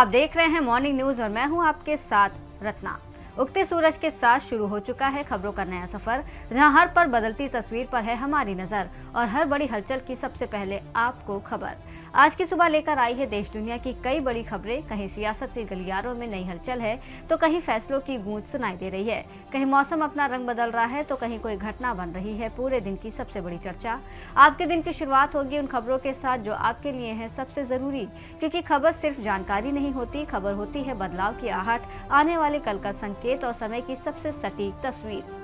आप देख रहे हैं मॉर्निंग न्यूज और मैं हूं आपके साथ रत्ना। उगते सूरज के साथ शुरू हो चुका है खबरों का नया सफर, जहां हर पर बदलती तस्वीर पर है हमारी नजर और हर बड़ी हलचल की सबसे पहले आपको खबर। आज की सुबह लेकर आई है देश दुनिया की कई बड़ी खबरें। कहीं सियासत के गलियारों में नई हलचल है तो कहीं फैसलों की गूंज सुनाई दे रही है, कहीं मौसम अपना रंग बदल रहा है तो कहीं कोई घटना बन रही है पूरे दिन की सबसे बड़ी चर्चा। आपके दिन की शुरुआत होगी उन खबरों के साथ जो आपके लिए है सबसे जरूरी, क्योंकि खबर सिर्फ जानकारी नहीं होती, खबर होती है बदलाव की आहट, आने वाले कल का संकेत और समय की सबसे सटीक तस्वीर।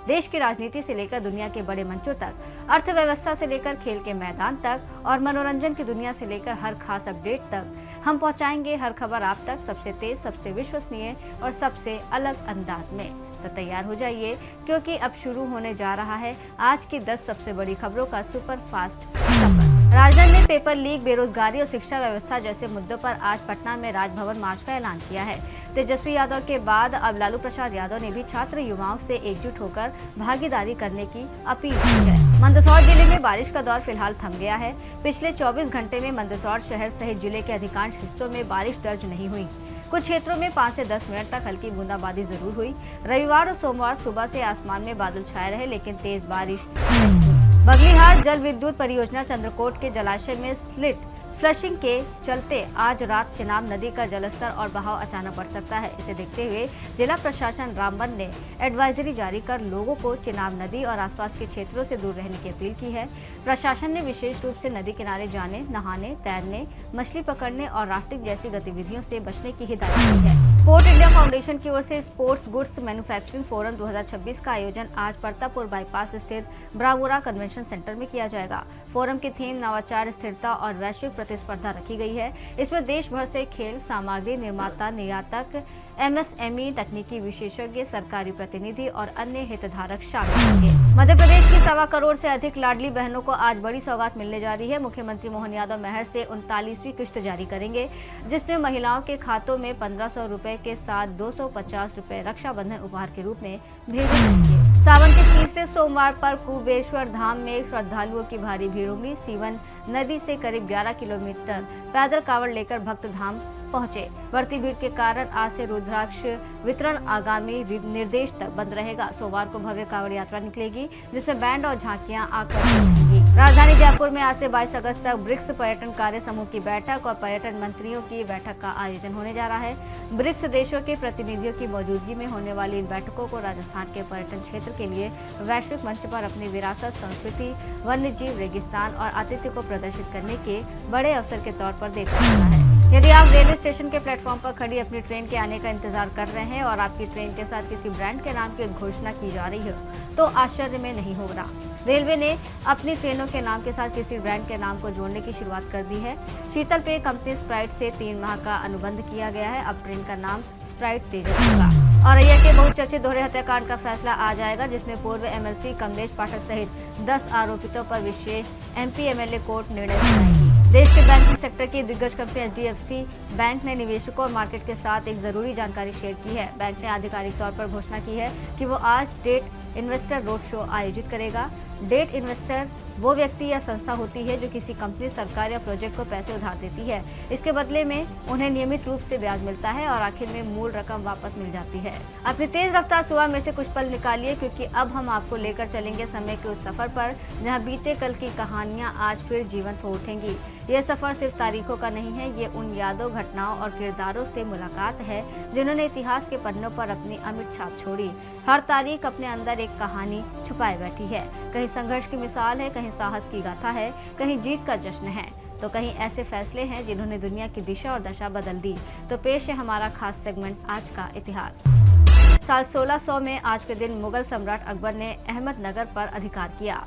देश की राजनीति से लेकर दुनिया के बड़े मंचों तक, अर्थव्यवस्था से लेकर खेल के मैदान तक और मनोरंजन की दुनिया से लेकर हर खास अपडेट तक हम पहुंचाएंगे हर खबर आप तक सबसे तेज, सबसे विश्वसनीय और सबसे अलग अंदाज में। तो तैयार हो जाइए, क्योंकि अब शुरू होने जा रहा है आज की 10 सबसे बड़ी खबरों का सुपर फास्ट सफर। राजद ने पेपर लीक, बेरोजगारी और शिक्षा व्यवस्था जैसे मुद्दों पर आज पटना में राजभवन मार्च का ऐलान किया है। तेजस्वी यादव के बाद अब लालू प्रसाद यादव ने भी छात्र युवाओं से एकजुट होकर भागीदारी करने की अपील की है। मंदसौर जिले में बारिश का दौर फिलहाल थम गया है। पिछले 24 घंटे में मंदसौर शहर सहित जिले के अधिकांश हिस्सों में बारिश दर्ज नहीं हुई। कुछ क्षेत्रों में 5 से 10 मिनट तक हल्की बूंदाबांदी जरूर हुई। रविवार और सोमवार सुबह से आसमान में बादल छाए रहे, लेकिन तेज बारिश नहीं हुई। बगलीहाट जल विद्युत परियोजना चंद्रकोट के जलाशय में स्लिट फ्लशिंग के चलते आज रात चिनाब नदी का जलस्तर और बहाव अचानक बढ़ सकता है। इसे देखते हुए जिला प्रशासन रामबन ने एडवाइजरी जारी कर लोगों को चिनाब नदी और आसपास के क्षेत्रों से दूर रहने की अपील की है। प्रशासन ने विशेष रूप से नदी किनारे जाने, नहाने, तैरने, मछली पकड़ने और राफ्टिंग जैसी गतिविधियों से बचने की हिदायत दी है। स्पोर्ट इंडिया फाउंडेशन की ओर से स्पोर्ट्स गुड्स मैन्युफैक्चरिंग फोरम 2026 का आयोजन आज परतापुर बाईपास स्थित ब्रावोरा कन्वेंशन सेंटर में किया जाएगा। फोरम की थीम नवाचार, स्थिरता और वैश्विक प्रतिस्पर्धा रखी गई है। इसमें देश भर से खेल सामग्री निर्माता, निर्यातक, MSME, तकनीकी विशेषज्ञ, सरकारी प्रतिनिधि और अन्य हितधारक शामिल होंगे। मध्य प्रदेश की 1.25 करोड़ से अधिक लाडली बहनों को आज बड़ी सौगात मिलने जा रही है। मुख्यमंत्री मोहन यादव महर से 39वीं किश्त जारी करेंगे, जिसमें महिलाओं के खातों में 1500 रुपए के साथ 250 रुपए रक्षाबंधन उपहार के रूप में भेजे जाएंगे। सावन के तीसरे सोमवार पर कुबेश्वर धाम में श्रद्धालुओं की भारी भीड़ होगी। सीवन नदी से करीब 11 किलोमीटर पैदल कांवड़ लेकर भक्त धाम पहुंचे। बढ़ती भीड़ के कारण आज से रुद्राक्ष वितरण आगामी निर्देश तक बंद रहेगा। सोमवार को भव्य कांवड़ यात्रा निकलेगी, जिसमें बैंड और झांकियां आकर्षित होंगी। राजधानी जयपुर में आज से 22 अगस्त तक ब्रिक्स पर्यटन कार्य समूह की बैठक और पर्यटन मंत्रियों की बैठक का आयोजन होने जा रहा है। ब्रिक्स देशों के प्रतिनिधियों की मौजूदगी में होने वाली इन बैठकों को राजस्थान के पर्यटन क्षेत्र के लिए वैश्विक मंच पर अपनी विरासत, संस्कृति, वन्य जीव, रेगिस्तान और आतिथ्य को प्रदर्शित करने के बड़े अवसर के तौर पर देखा जाता है। यदि आप रेलवे स्टेशन के प्लेटफॉर्म पर खड़ी अपनी ट्रेन के आने का इंतजार कर रहे हैं और आपकी ट्रेन के साथ किसी ब्रांड के नाम की घोषणा की जा रही है, तो आश्चर्य में नहीं होगा। रेलवे ने अपनी ट्रेनों के नाम के साथ किसी ब्रांड के नाम को जोड़ने की शुरुआत कर दी है। शीतल पेय कंपनी स्प्राइट से 3 माह का अनुबंध किया गया है। अब ट्रेन का नाम स्प्राइट तेजस होगा। औरैया के बहुचर्चित दोहरे हत्याकांड का फैसला आ जाएगा, जिसमें पूर्व MLC कमलेश पाठक सहित 10 आरोपितों पर विशेष MP MLA कोर्ट निर्णय सुनाएगी। देश के बैंकिंग सेक्टर की दिग्गज कंपनी HDFC बैंक ने निवेशकों और मार्केट के साथ एक जरूरी जानकारी शेयर की है। बैंक ने आधिकारिक तौर पर घोषणा की है कि वो आज डेट इन्वेस्टर रोड शो आयोजित करेगा। डेट इन्वेस्टर वो व्यक्ति या संस्था होती है जो किसी कंपनी, सरकार या प्रोजेक्ट को पैसे उधार देती है। इसके बदले में उन्हें नियमित रूप से ब्याज मिलता है और आखिर में मूल रकम वापस मिल जाती है। अपनी तेज रफ्तार सुबह में से कुछ पल निकालिए, क्योंकि अब हम आपको लेकर चलेंगे समय के उस सफर पर जहां बीते कल की कहानियां आज फिर जीवंत हो उठेंगी। ये सफर सिर्फ तारीखों का नहीं है, ये उन यादों, घटनाओं और किरदारों से मुलाकात है जिन्होंने इतिहास के पन्नों पर अपनी अमिट छाप छोड़ी। हर तारीख अपने अंदर एक कहानी छुपाए बैठी है। कहीं संघर्ष की मिसाल है, कहीं साहस की गाथा है, कहीं जीत का जश्न है, तो कहीं ऐसे फैसले हैं जिन्होंने दुनिया की दिशा और दशा बदल दी। तो पेश है हमारा खास सेगमेंट, आज का इतिहास। साल 1600 में आज के दिन मुगल सम्राट अकबर ने अहमदनगर पर अधिकार किया।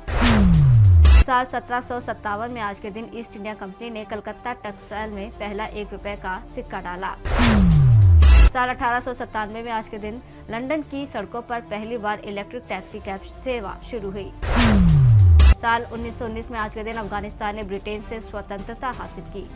साल 1757 में आज के दिन ईस्ट इंडिया कंपनी ने कलकत्ता टेक्सटाइल में पहला 1 रुपए का सिक्का डाला। साल 1897 में आज के दिन लंदन की सड़कों पर पहली बार इलेक्ट्रिक टैक्सी कैब सेवा शुरू हुई। साल 1919 में आज के दिन अफगानिस्तान ने ब्रिटेन से स्वतंत्रता हासिल की।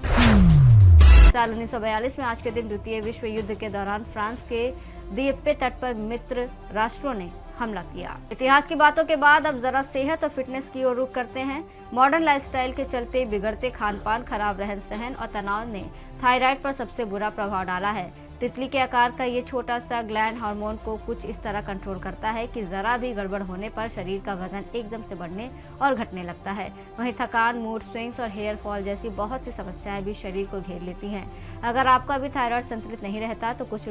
साल 1942 में आज के दिन द्वितीय विश्व युद्ध के दौरान फ्रांस के दीयप्पे तट पर मित्र राष्ट्रों ने हमला किया। इतिहास की बातों के बाद अब जरा सेहत और फिटनेस की ओर रुख करते हैं। मॉडर्न लाइफस्टाइल के चलते बिगड़ते खान पान, खराब रहन सहन और तनाव ने थायराइड पर सबसे बुरा प्रभाव डाला है। तितली के आकार का ये छोटा सा ग्लैंड हार्मोन को कुछ इस तरह कंट्रोल करता है कि जरा भी गड़बड़ होने पर शरीर का वजन एकदम से बढ़ने और घटने लगता है। वहीं थकान, मूड स्विंग्स और हेयर फॉल जैसी बहुत सी समस्याएं भी शरीर को घेर लेती हैं। अगर आपका भी थायराइड संतुलित नहीं रहता तो कुछ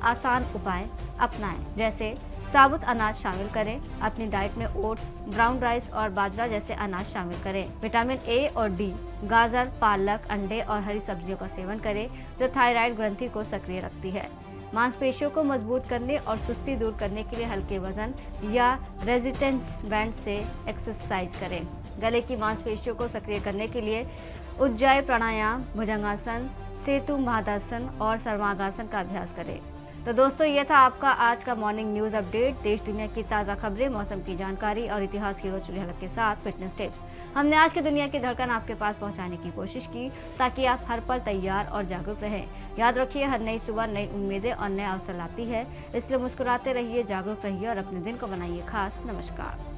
आसान उपाय अपनाएं, जैसे साबुत अनाज शामिल करें। अपनी डाइट में ओट्स, ब्राउन राइस और बाजरा जैसे अनाज शामिल करें। विटामिन ए और डी, गाजर, पालक, अंडे और हरी सब्जियों का सेवन करें जो थायराइड ग्रंथि को सक्रिय रखती है। मांसपेशियों को मजबूत करने और सुस्ती दूर करने के लिए हल्के वजन या रेजिस्टेंस बैंड से एक्सरसाइज करें। गले की मांसपेशियों को सक्रिय करने के लिए उज्जाई प्राणायाम, भुजंगासन, सेतु महादासन और सर्वांगासन का अभ्यास करें। तो दोस्तों, ये था आपका आज का मॉर्निंग न्यूज अपडेट। देश दुनिया की ताज़ा खबरें, मौसम की जानकारी और इतिहास की रोचक झलक के साथ फिटनेस टिप्स हमने आज की दुनिया की धड़कन आपके पास पहुंचाने की कोशिश की, ताकि आप हर पल तैयार और जागरूक रहें। याद रखिए, हर नई सुबह नई उम्मीदें और नए अवसर लाती है, इसलिए मुस्कुराते रहिए, जागरूक रहिए और अपने दिन को बनाइए खास। नमस्कार।